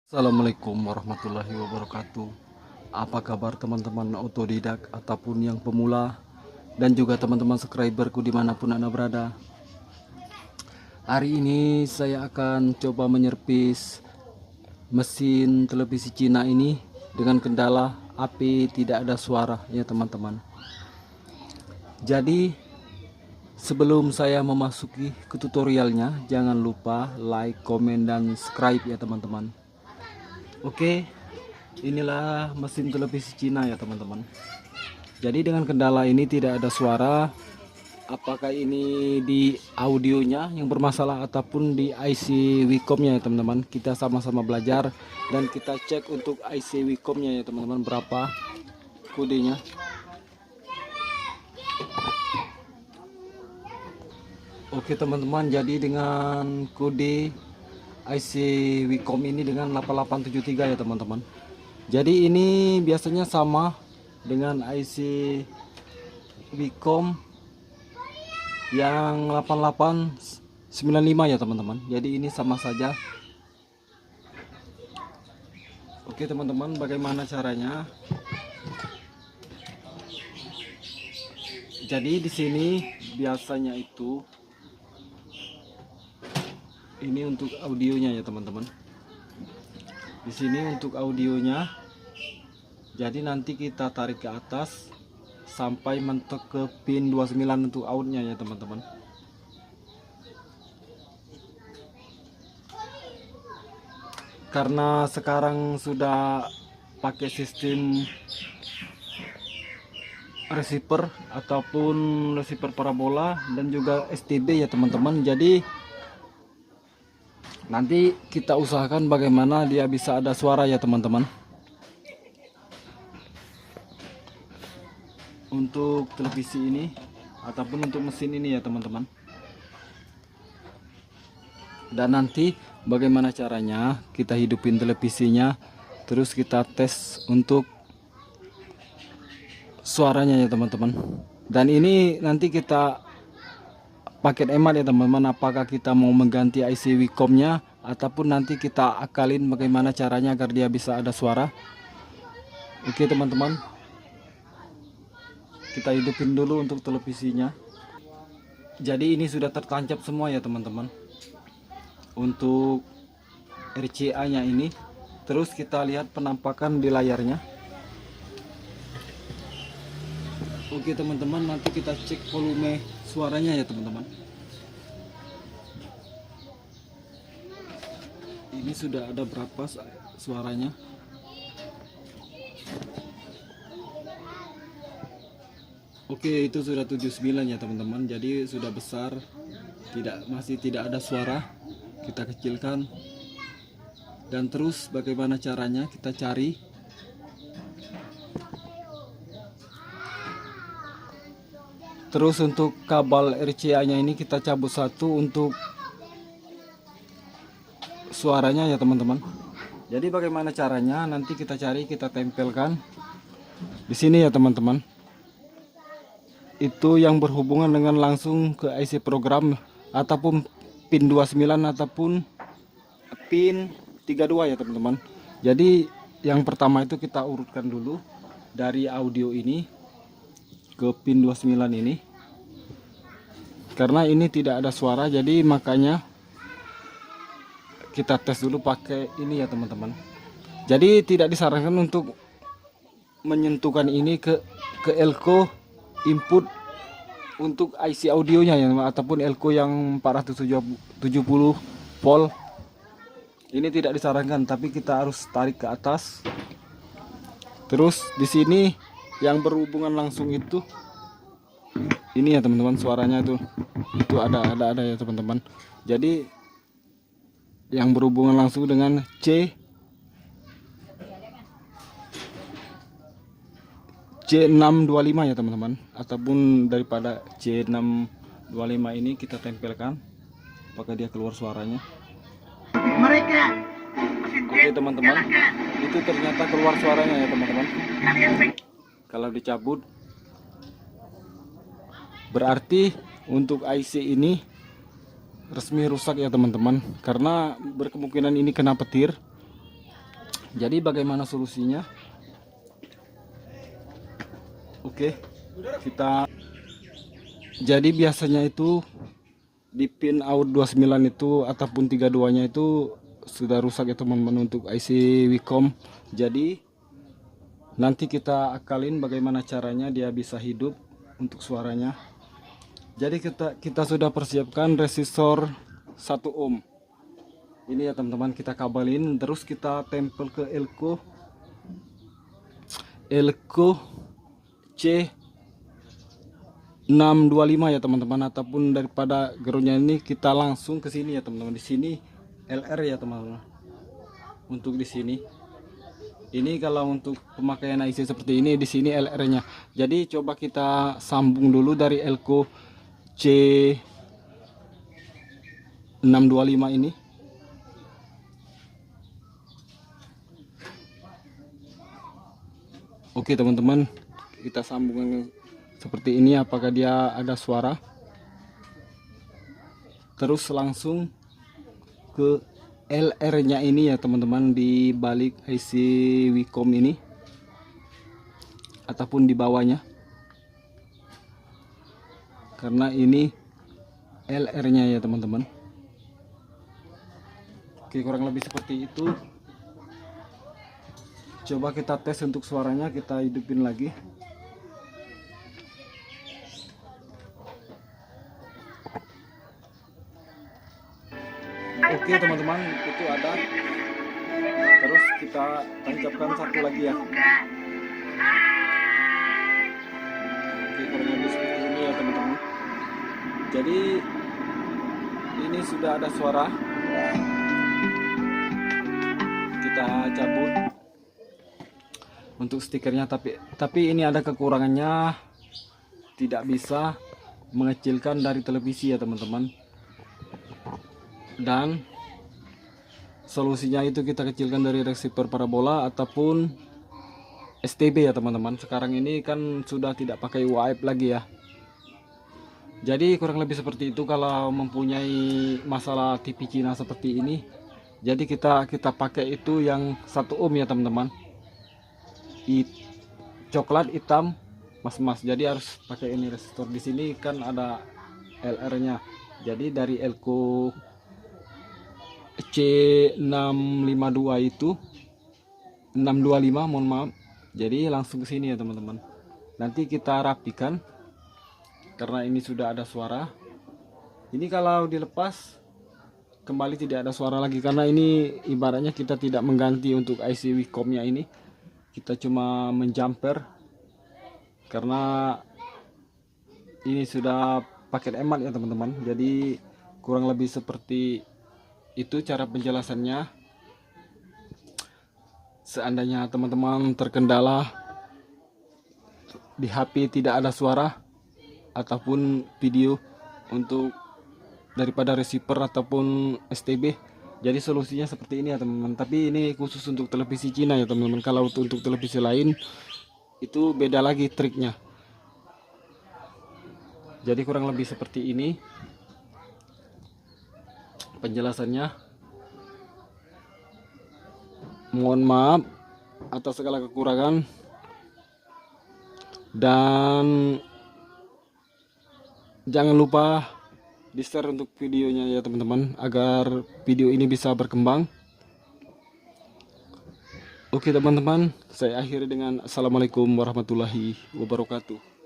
Assalamualaikum warahmatullahi wabarakatuh. Apa kabar teman-teman otodidak ataupun yang pemula, dan juga teman-teman subscriberku dimanapun Anda berada. Hari ini saya akan coba menyervis mesin televisi Cina ini dengan kendala api tidak ada suara ya teman-teman. Jadi sebelum saya memasuki ke tutorialnya, jangan lupa like, komen, dan subscribe ya teman-teman. Oke, inilah mesin televisi Cina ya teman-teman. Jadi dengan kendala ini tidak ada suara. Apakah ini di audionya yang bermasalah ataupun di IC Wicom-nya ya teman-teman. Kita sama-sama belajar dan kita cek untuk IC Wicom-nya ya teman-teman, berapa kodenya. Oke teman-teman, jadi dengan kode IC Wicom ini dengan 8873 ya teman-teman. Jadi ini biasanya sama dengan IC Wicom yang 8895 ya teman-teman. Jadi ini sama saja. Oke teman-teman, bagaimana caranya? Jadi di sini biasanya itu ini untuk audionya ya teman-teman. Di sini untuk audionya. Jadi nanti kita tarik ke atas sampai mentok ke pin 29 untuk outnya ya teman-teman. Karena sekarang sudah pakai sistem receiver ataupun receiver parabola dan juga STB ya teman-teman. Jadi nanti kita usahakan bagaimana dia bisa ada suara ya teman-teman. Untuk televisi ini ataupun untuk mesin ini ya teman-teman. Dan nanti bagaimana caranya kita hidupin televisinya, terus kita tes untuk suaranya ya teman-teman. Dan ini nanti kita paket emat ya teman-teman, apakah kita mau mengganti IC Wicom-nya ataupun nanti kita akalin bagaimana caranya agar dia bisa ada suara. Oke teman-teman, kita hidupin dulu untuk televisinya. Jadi ini sudah tertancap semua ya teman-teman untuk RCA nya ini. Terus kita lihat penampakan di layarnya. Oke teman-teman, nanti kita cek volume suaranya ya teman-teman. Ini sudah ada berapa suaranya? Oke, itu sudah 79 ya teman-teman. Jadi sudah besar, masih tidak ada suara. Kita kecilkan. Dan terus bagaimana caranya? Kita cari. Terus untuk kabel RCA-nya ini kita cabut satu untuk suaranya ya teman-teman. Jadi bagaimana caranya? Nanti kita cari, kita tempelkan di sini ya teman-teman. Itu yang berhubungan dengan langsung ke IC program ataupun pin 29 ataupun pin 32 ya teman-teman. Jadi yang pertama itu kita urutkan dulu dari audio ini ke pin 29 ini. Karena ini tidak ada suara, jadi makanya kita tes dulu pakai ini ya teman-teman. Jadi tidak disarankan untuk menyentuhkan ini ke elko input untuk IC audionya ya, ataupun elko yang 470 volt. Ini tidak disarankan, tapi kita harus tarik ke atas. Terus di sini yang berhubungan langsung itu ini ya teman-teman, suaranya itu ada ya teman-teman. Jadi yang berhubungan langsung dengan C625 ya teman-teman, ataupun daripada C625 ini kita tempelkan apakah dia keluar suaranya. Oke teman-teman, itu ternyata keluar suaranya ya teman-teman. Kalau dicabut berarti untuk IC ini resmi rusak ya teman-teman, karena berkemungkinan ini kena petir. Jadi bagaimana solusinya? Oke, kita jadi biasanya itu di pin out 29 itu ataupun 32 nya itu sudah rusak ya teman-teman untuk IC Wicom. Jadi nanti kita akalin bagaimana caranya dia bisa hidup untuk suaranya. Jadi kita sudah persiapkan resistor 1 ohm. Ini ya teman-teman, kita kabelin terus kita tempel ke elko C625 ya teman-teman, ataupun daripada groundnya ini kita langsung ke sini ya teman-teman. Di sini LR ya teman-teman. Untuk di sini ini kalau untuk pemakaian IC seperti ini, di sini LR-nya. Jadi coba kita sambung dulu dari elko C625 ini. Oke teman-teman, kita sambung seperti ini. Apakah dia ada suara? Terus langsung ke LR-nya ini ya teman-teman, di balik IC Wicom ini ataupun di bawahnya, karena ini LR-nya ya teman-teman. Oke, kurang lebih seperti itu. Coba kita tes untuk suaranya, kita hidupin lagi. Oke teman-teman, itu ada. Terus kita tancapkan satu lagi ya. Oke, kurang lebih seperti ini ya teman-teman. Jadi ini sudah ada suara. Kita cabut untuk stikernya, tapi ini ada kekurangannya, tidak bisa mengecilkan dari televisi ya teman-teman. Dan solusinya itu kita kecilkan dari receiver parabola ataupun STB ya teman-teman. Sekarang ini kan sudah tidak pakai UAF lagi ya. Jadi kurang lebih seperti itu kalau mempunyai masalah TV Cina seperti ini. Jadi kita pakai itu yang 1 ohm ya teman-teman. Coklat hitam mas-mas, jadi harus pakai ini resistor. Di sini kan ada LR-nya. Jadi dari elko C652 itu 625, mohon maaf. Jadi langsung ke sini ya teman-teman. Nanti kita rapikan karena ini sudah ada suara. Ini kalau dilepas kembali tidak ada suara lagi, karena ini ibaratnya kita tidak mengganti untuk IC Wicom-nya ini. Kita cuma menjumper karena ini sudah paket emat ya teman-teman. Jadi kurang lebih seperti itu cara penjelasannya. Seandainya teman-teman terkendala di HP tidak ada suara ataupun video untuk daripada receiver ataupun STB, jadi solusinya seperti ini ya teman-teman. Tapi ini khusus untuk televisi Cina ya teman-teman. Kalau untuk televisi lain itu beda lagi triknya. Jadi kurang lebih seperti ini penjelasannya. Mohon maaf atas segala kekurangan, dan jangan lupa di share untuk videonya ya teman-teman, agar video ini bisa berkembang. Oke teman-teman, saya akhiri dengan assalamualaikum warahmatullahi wabarakatuh.